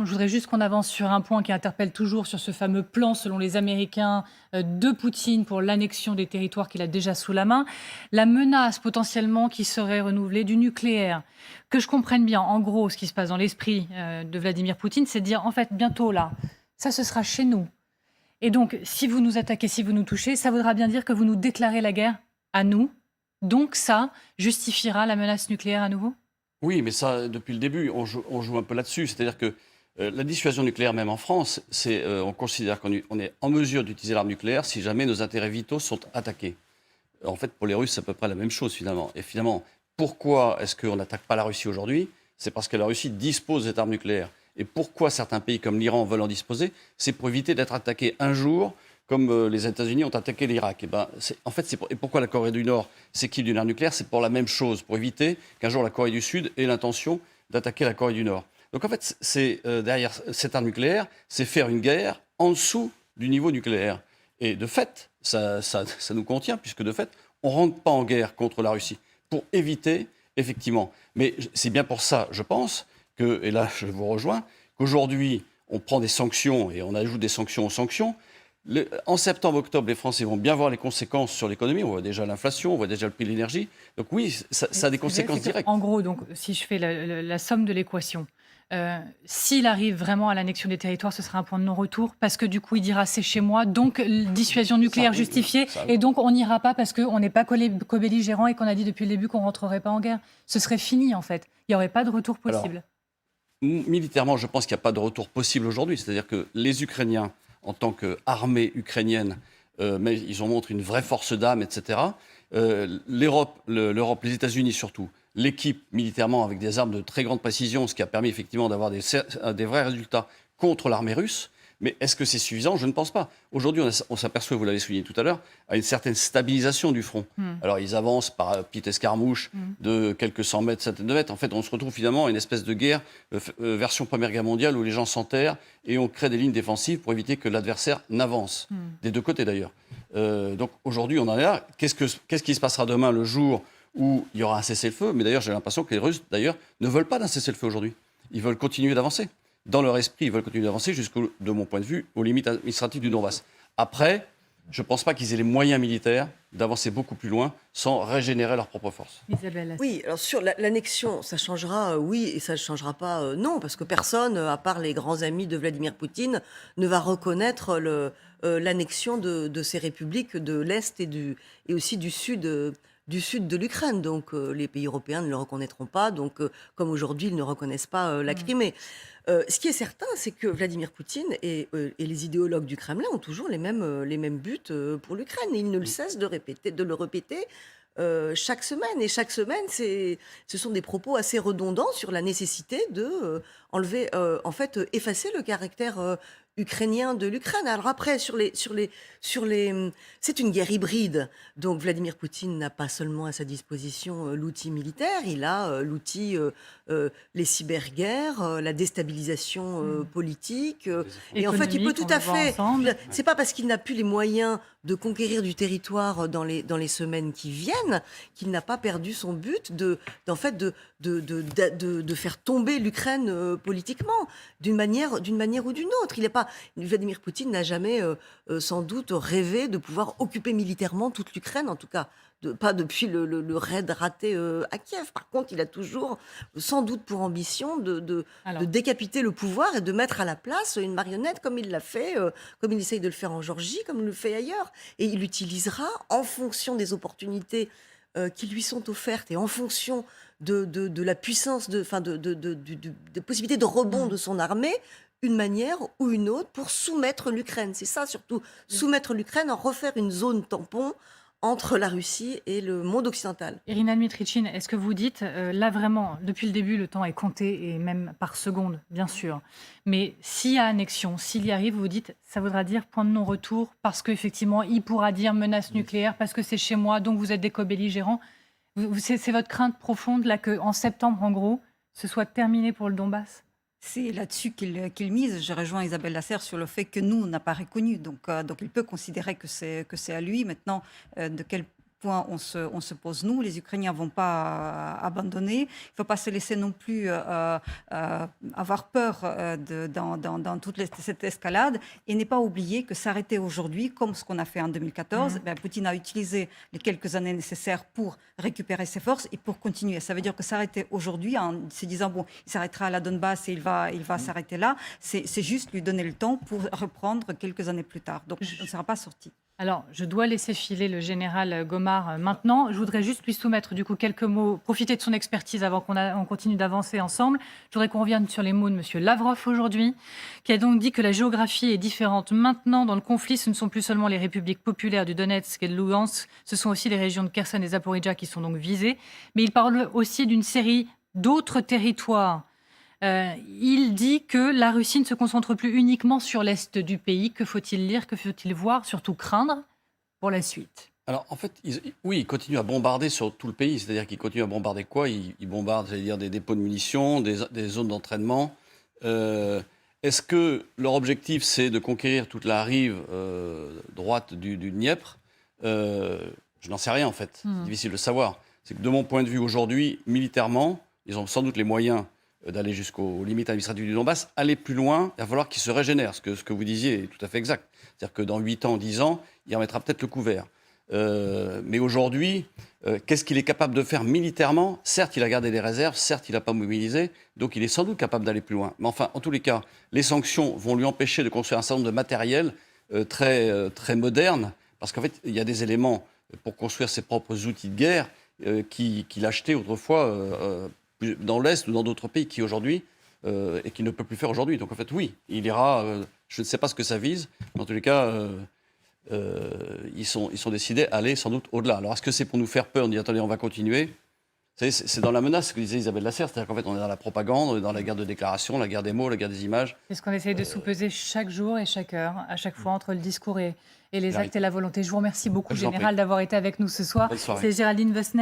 Je voudrais juste qu'on avance sur un point qui interpelle toujours sur ce fameux plan, selon les Américains, de Poutine pour l'annexion des territoires qu'il a déjà sous la main. La menace potentiellement qui serait renouvelée du nucléaire. Que je comprenne bien, en gros, ce qui se passe dans l'esprit de Vladimir Poutine, c'est de dire, en fait, bientôt là, ça, ce sera chez nous. Et donc, si vous nous attaquez, si vous nous touchez, ça voudra bien dire que vous nous déclarez la guerre à nous. Donc ça justifiera la menace nucléaire à nouveau? Oui, mais ça, depuis le début, on joue un peu là-dessus. C'est-à-dire que la dissuasion nucléaire, même en France, on considère qu'on est en mesure d'utiliser l'arme nucléaire si jamais nos intérêts vitaux sont attaqués. En fait, pour les Russes, c'est à peu près la même chose, finalement. Et finalement, pourquoi est-ce qu'on n'attaque pas la Russie aujourd'hui? C'est parce que la Russie dispose de cette arme nucléaire. Et pourquoi certains pays comme l'Iran veulent en disposer? C'est pour éviter d'être attaqués un jour, comme les États-Unis ont attaqué l'Irak. Et pourquoi la Corée du Nord s'équipe d'une arme nucléaire? C'est pour la même chose, pour éviter qu'un jour la Corée du Sud ait l'intention d'attaquer la Corée du Nord. Donc en fait, derrière cette arme nucléaire, c'est faire une guerre en dessous du niveau nucléaire. Et de fait, ça nous contient, puisque de fait, on ne rentre pas en guerre contre la Russie, pour éviter, effectivement. Mais c'est bien pour ça, je pense, et là je vous rejoins, qu'aujourd'hui, on prend des sanctions et on ajoute des sanctions aux sanctions. En septembre, octobre, les Français vont bien voir les conséquences sur l'économie. On voit déjà l'inflation, on voit déjà le prix de l'énergie. Donc oui, ça a des conséquences directes. En gros, donc, si je fais la somme de l'équation, s'il arrive vraiment à l'annexion des territoires, ce sera un point de non-retour, parce que du coup, il dira c'est chez moi, donc dissuasion nucléaire justifiée, et donc on n'ira pas parce qu'on n'est pas co-belligérant et qu'on a dit depuis le début qu'on ne rentrerait pas en guerre. Ce serait fini, en fait. Il n'y aurait pas de retour possible. Alors, militairement, je pense qu'il n'y a pas de retour possible aujourd'hui. C'est-à-dire que les Ukrainiens, en tant qu'armée ukrainienne, mais ils ont montré une vraie force d'âme, etc. L'Europe, les États-Unis surtout, l'équipe militairement avec des armes de très grande précision, ce qui a permis effectivement d'avoir des vrais résultats contre l'armée russe. Mais est-ce que c'est suffisant? Je ne pense pas. Aujourd'hui, on s'aperçoit, vous l'avez souligné tout à l'heure, à une certaine stabilisation du front. Alors, ils avancent par petites escarmouches de quelques cent mètres, centaines de mètres. En fait, on se retrouve finalement à une espèce de guerre, version Première Guerre mondiale, où les gens s'enterrent et on crée des lignes défensives pour éviter que l'adversaire n'avance, des deux côtés d'ailleurs. Donc aujourd'hui, on en est là. Qu'est-ce qui se passera demain, le jour où il y aura un cessez-le-feu? Mais d'ailleurs, j'ai l'impression que les Russes, d'ailleurs, ne veulent pas d'un cessez-le-feu aujourd'hui. Ils veulent continuer d'avancer. Dans leur esprit, ils veulent continuer d'avancer jusqu'au, de mon point de vue, aux limites administratives du Donbass. Après, je ne pense pas qu'ils aient les moyens militaires d'avancer beaucoup plus loin sans régénérer leurs propres forces. Isabelle. Oui, alors sur l'annexion, ça changera, oui, et ça ne changera pas, non, parce que personne, à part les grands amis de Vladimir Poutine, ne va reconnaître l'annexion de ces républiques de l'Est et aussi du sud de l'Ukraine. Donc les pays européens ne le reconnaîtront pas, donc comme aujourd'hui, ils ne reconnaissent pas la Crimée. Ce qui est certain, c'est que Vladimir Poutine et les idéologues du Kremlin ont toujours les mêmes buts pour l'Ukraine. Et ils ne le cessent de le répéter chaque semaine. Et chaque semaine, ce sont des propos assez redondants sur la nécessité de effacer le caractère ukrainien de l'Ukraine. Alors après, c'est une guerre hybride. Donc Vladimir Poutine n'a pas seulement à sa disposition l'outil militaire, il a les cyberguerres, la déstabilisation politique. Et en fait, il peut Économique, tout on le à voit fait. ensemble. C'est pas parce qu'il n'a plus les moyens de conquérir du territoire dans les semaines qui viennent qu'il n'a pas perdu son but d'en fait de faire tomber l'Ukraine politiquement d'une manière ou d'une autre. Vladimir Poutine n'a jamais sans doute rêvé de pouvoir occuper militairement toute l'Ukraine, en tout cas pas depuis le raid raté à Kiev. Par contre, il a toujours sans doute pour ambition de décapiter le pouvoir et de mettre à la place une marionnette comme il l'a fait, comme il essaye de le faire en Géorgie, comme il le fait ailleurs. Et il l'utilisera en fonction des opportunités qui lui sont offertes et en fonction de la puissance, de possibilités de rebond de son armée, une manière ou une autre pour soumettre l'Ukraine. C'est ça surtout, soumettre l'Ukraine, en refaire une zone tampon entre la Russie et le monde occidental. Irina Dmitrichine, est-ce que vous dites, là vraiment, depuis le début, le temps est compté, et même par seconde, bien sûr, mais s'il y a annexion, s'il y arrive, vous dites, ça voudra dire point de non-retour, parce qu'effectivement, il pourra dire menace nucléaire, parce que c'est chez moi, donc vous êtes des co-belligérants. C'est votre crainte profonde, là, qu'en septembre, en gros, ce soit terminé pour le Donbass? C'est là-dessus qu'il mise. Je rejoins Isabelle Lasserre sur le fait que nous, on n'a pas reconnu. Donc il peut considérer que c'est à lui. Maintenant, de quelle point on se pose nous. Les Ukrainiens ne vont pas abandonner. Il ne faut pas se laisser non plus avoir peur dans toute cette escalade et ne pas oublier que s'arrêter aujourd'hui, comme ce qu'on a fait en 2014, Poutine a utilisé les quelques années nécessaires pour récupérer ses forces et pour continuer. Ça veut dire que s'arrêter aujourd'hui en se disant bon, il s'arrêtera à la Donbass et il va s'arrêter là, c'est juste lui donner le temps pour reprendre quelques années plus tard. Donc on ne sera pas sorti. Alors, je dois laisser filer le général Gomard maintenant. Je voudrais juste lui soumettre du coup quelques mots, profiter de son expertise avant qu'on continue d'avancer ensemble. Je voudrais qu'on revienne sur les mots de M. Lavrov aujourd'hui, qui a donc dit que la géographie est différente. Maintenant, dans le conflit, ce ne sont plus seulement les républiques populaires du Donetsk et de Lugansk, ce sont aussi les régions de Kherson et Zaporijjia qui sont donc visées. Mais il parle aussi d'une série d'autres territoires. Il dit que la Russie ne se concentre plus uniquement sur l'est du pays. Que faut-il lire, que faut-il voir, surtout craindre pour la suite? Alors, en fait, ils continuent à bombarder sur tout le pays. C'est-à-dire qu'ils continuent à bombarder quoi? Ils bombardent, j'allais dire, des dépôts de munitions, des zones d'entraînement. Est-ce que leur objectif, c'est de conquérir toute la rive droite du Dniepr? Je n'en sais rien, en fait. C'est difficile de savoir. C'est que, de mon point de vue, aujourd'hui, militairement, ils ont sans doute les moyens d'aller jusqu'aux limites administratives du Donbass. Aller plus loin, il va falloir qu'ils se régénèrent. Ce que vous disiez est tout à fait exact. C'est-à-dire que dans 8 ans, 10 ans, il remettra peut-être le couvert. Mais aujourd'hui, qu'est-ce qu'il est capable de faire militairement? Certes, il a gardé des réserves, certes, il n'a pas mobilisé, donc il est sans doute capable d'aller plus loin. Mais enfin, en tous les cas, les sanctions vont lui empêcher de construire un certain nombre de matériel très moderne, parce qu'en fait, il y a des éléments pour construire ses propres outils de guerre qu'il achetait autrefois dans l'Est ou dans d'autres pays qui aujourd'hui, et qui ne peut plus faire aujourd'hui. Donc en fait, oui, il ira, je ne sais pas ce que ça vise, mais en tous les cas, ils sont décidés à aller sans doute au-delà. Alors est-ce que c'est pour nous faire peur, on dit attendez, on va continuer? Vous savez, c'est dans la menace, ce que disait Isabelle Lasserre, c'est-à-dire qu'en fait, on est dans la propagande, on est dans la guerre de déclaration, la guerre des mots, la guerre des images. C'est ce qu'on essaye de sous-peser chaque jour et chaque heure, à chaque fois, entre le discours et les actes et la volonté. Je vous remercie beaucoup, Général, d'avoir été avec nous ce soir. Bonne soirée. C'est Géraldine Wessner.